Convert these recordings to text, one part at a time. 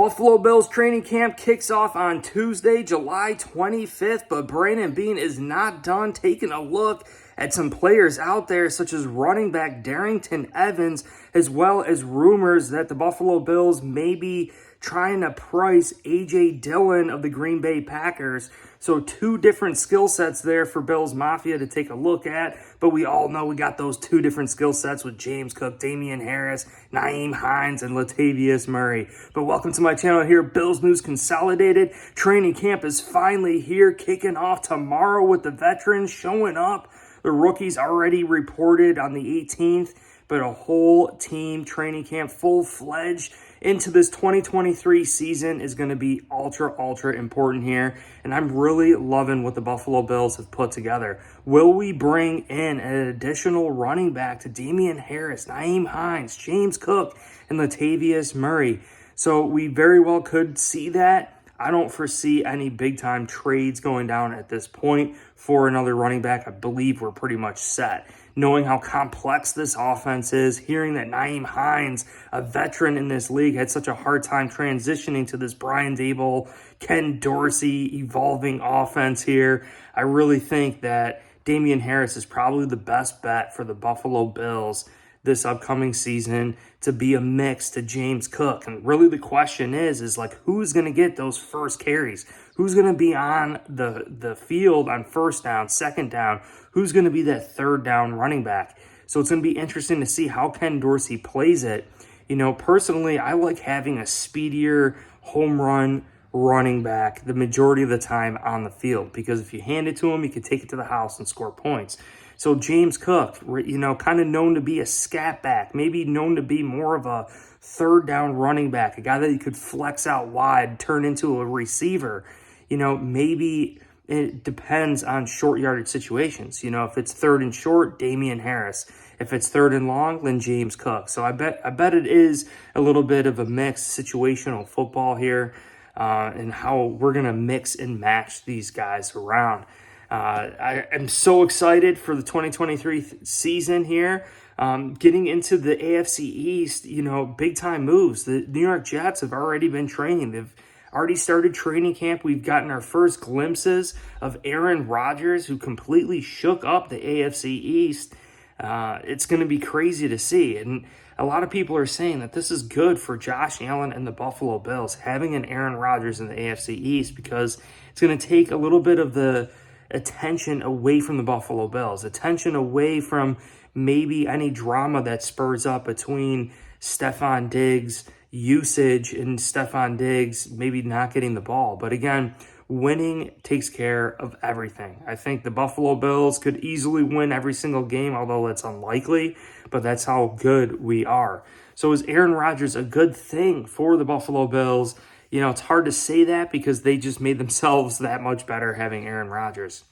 Buffalo Bills training camp kicks off on Tuesday, July 25th, but Brandon Beane is not done taking a look at some players out there, such as running back Darrington Evans, as well as rumors that the Buffalo Bills may be trying to price A.J. Dillon of the Green Bay Packers. So two different skill sets there for Bills Mafia to take a look at. But we all know we got those two different skill sets with James Cook, Damian Harris, Nyheim, Hines, and Latavius Murray. But welcome to my channel here, Bills News Consolidated. Training camp is finally here, kicking off tomorrow with the veterans showing up. The rookies already reported on the 18th, but a whole team training camp full-fledged into this 2023 season is going to be ultra important here. And I'm really loving what the Buffalo Bills have put together. Will we bring in an additional running back to Damian Harris, Nyheim Hines, James Cook, and Latavius Murray? So we very well could see that. I don't foresee any big-time trades going down at this point for another running back. I believe we're pretty much set. Knowing how complex this offense is, hearing that Nyheim Hines, a veteran in this league, had such a hard time transitioning to this Brian Daboll, Ken Dorsey evolving offense here, I really think that Damian Harris is probably the best bet for the Buffalo Bills this upcoming season to be a mix to James Cook. And really the question is like, who's going to get those first carries? Who's going to be on the field on first down, second down? Who's going to be that third down running back? So it's going to be interesting to see how Ken Dorsey plays it. You know, personally, I like having a speedier home run running back the majority of the time on the field, because if you hand it to him, he can take it to the house and score points. So James Cook, you know, kind of known to be a scat back, maybe known to be more of a third down running back, a guy that you could flex out wide, turn into a receiver. You know, maybe it depends on short yardage situations. You know, if it's third and short, Damian Harris. If it's third and long, then James Cook. So I bet it is a little bit of a mixed situational football here, and how we're going to mix and match these guys around. I am so excited for the 2023 season here. Getting into the AFC East, you know, big time moves. The New York Jets have already been training. They've already started training camp. We've gotten our first glimpses of Aaron Rodgers, who completely shook up the AFC East. It's going to be crazy to see. And a lot of people are saying that this is good for Josh Allen and the Buffalo Bills, having an Aaron Rodgers in the AFC East, because it's going to take a little bit of the attention away from the Buffalo Bills, attention away from maybe any drama that spurs up between Stefon Diggs' usage and Stefon Diggs maybe not getting the ball. But again, winning takes care of everything. I think the Buffalo Bills could easily win every single game, although it's unlikely, but that's how good we are. So is Aaron Rodgers a good thing for the Buffalo Bills? You know, it's hard to say that because they just made themselves that much better having Aaron Rodgers.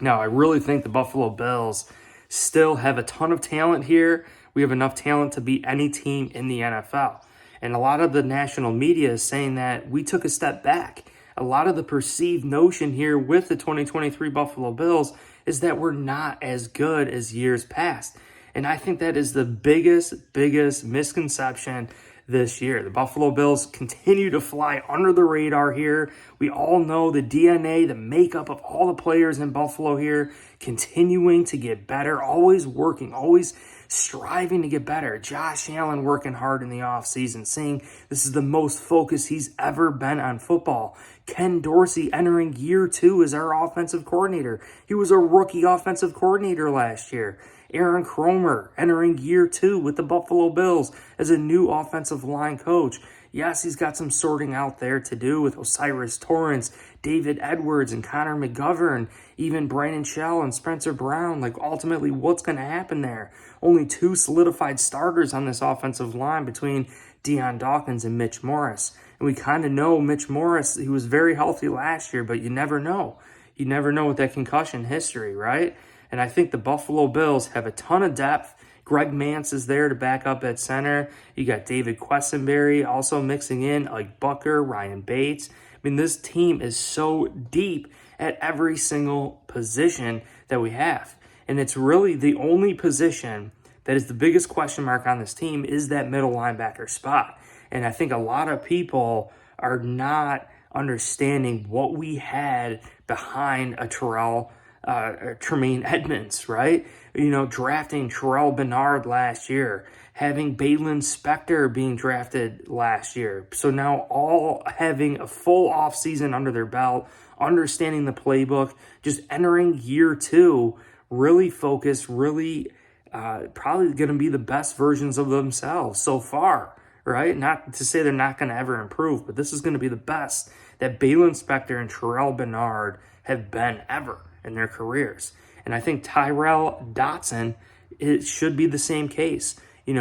Now, I really think the Buffalo Bills still have a ton of talent here. We have enough talent to beat any team in the NFL. And a lot of the national media is saying that we took a step back. A lot of the perceived notion here with the 2023 Buffalo Bills is that we're not as good as years past. And I think that is the biggest misconception this year. The Buffalo Bills continue to fly under the radar here. We all know the DNA, the makeup of all the players in Buffalo here, continuing to get better, always working, always striving to get better. Josh Allen working hard in the offseason, saying this is the most focused he's ever been on football. Ken Dorsey entering year 2 as our offensive coordinator. He was a rookie offensive coordinator last year. Aaron Cromer entering year 2 with the Buffalo Bills as a new offensive line coach. Yes, he's got some sorting out there to do with Osiris Torrance, David Edwards, and Connor McGovern, even Brandon Shell and Spencer Brown. Like, ultimately, what's going to happen there? Only 2 solidified starters on this offensive line between Deion Dawkins and Mitch Morris. And we kind of know Mitch Morris, he was very healthy last year, but you never know. You never know with that concussion history, right? And I think the Buffalo Bills have a ton of depth. Greg Mance is there to back up at center. You got David Quessenberry also mixing in, like Bucker, Ryan Bates. I mean, this team is so deep at every single position that we have. And it's really the only position that is the biggest question mark on this team is that middle linebacker spot. And I think a lot of people are not understanding what we had behind a Tremaine Edmonds, right? Drafting Terrell Bernard last year, having Balin Spector being drafted last year. So now all having a full offseason under their belt, understanding the playbook, just entering year 2, really focused, really probably going to be the best versions of themselves so far, right? Not to say they're not going to ever improve, but this is going to be the best that Balin Spector and Terrell Bernard have been ever in their careers. And I think Tyrell Dotson, it should be the same case.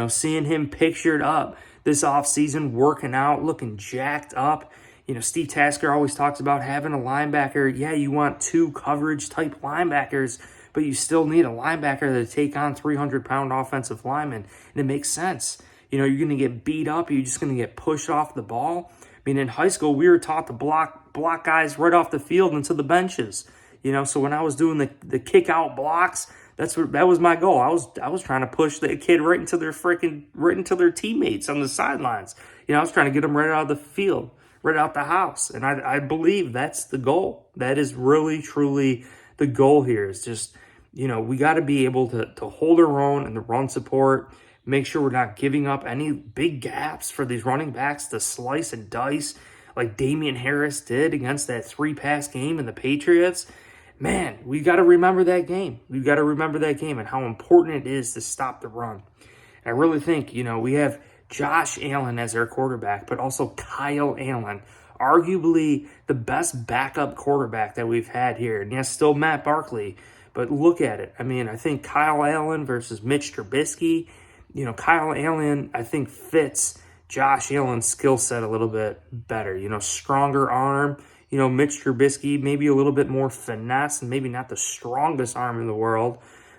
Seeing him pictured up this offseason, working out, looking jacked up. Steve Tasker always talks about having a linebacker. Yeah, you want 2 coverage type linebackers, but you still need a linebacker to take on 300-pound offensive linemen. And it makes sense. You're going to get beat up. You're just going to get pushed off the ball. I mean, in high school, we were taught to block guys right off the field into the benches. So when I was doing the kick out blocks, that was my goal. I was trying to push the kid right into their teammates on the sidelines. I was trying to get them right out of the field, right out the house. And I believe that's the goal. That is really, truly the goal here. Is just, we got to be able to hold our own in the run support, make sure we're not giving up any big gaps for these running backs to slice and dice like Damian Harris did against that 3-pass game in the Patriots. Man, we got to remember that game. We've got to remember that game and how important it is to stop the run. And I really think, we have Josh Allen as our quarterback, but also Kyle Allen, arguably the best backup quarterback that we've had here. And yes, still Matt Barkley, but look at it. I mean, I think Kyle Allen versus Mitch Trubisky, Kyle Allen, I think, fits Josh Allen's skill set a little bit better. Stronger arm. Mitch Trubisky, maybe a little bit more finesse and maybe not the strongest arm in the world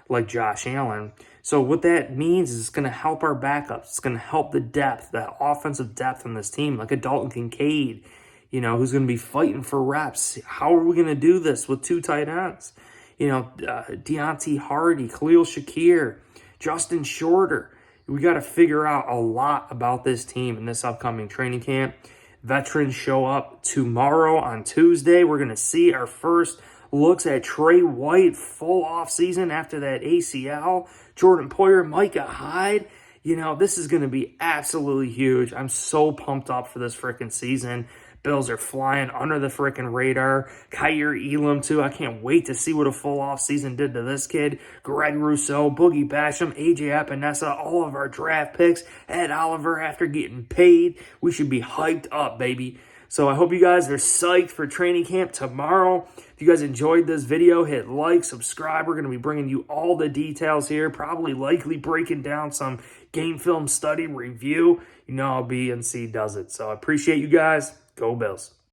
like Josh Allen. So what that means is it's going to help our backups. It's going to help the depth, the offensive depth on this team, like a Dalton Kincaid, who's going to be fighting for reps. How are we going to do this with 2 tight ends? Deontay Hardy, Khalil Shakir, Justin Shorter. We got to figure out a lot about this team in this upcoming training camp. Veterans show up tomorrow on Tuesday. We're going to see our first looks at Trey White, full off season after that ACL. Jordan Poyer, Micah Hyde. This is going to be absolutely huge. I'm so pumped up for this freaking season. Bills are flying under the freaking radar. Kyer Elam, too. I can't wait to see what a full off season did to this kid. Greg Rousseau, Boogie Basham, AJ Epinesa, all of our draft picks. Ed Oliver after getting paid. We should be hyped up, baby. So I hope you guys are psyched for training camp tomorrow. If you guys enjoyed this video, hit like, subscribe. We're going to be bringing you all the details here, probably likely breaking down some game film study review. How BNC does it. So I appreciate you guys. Go Bills.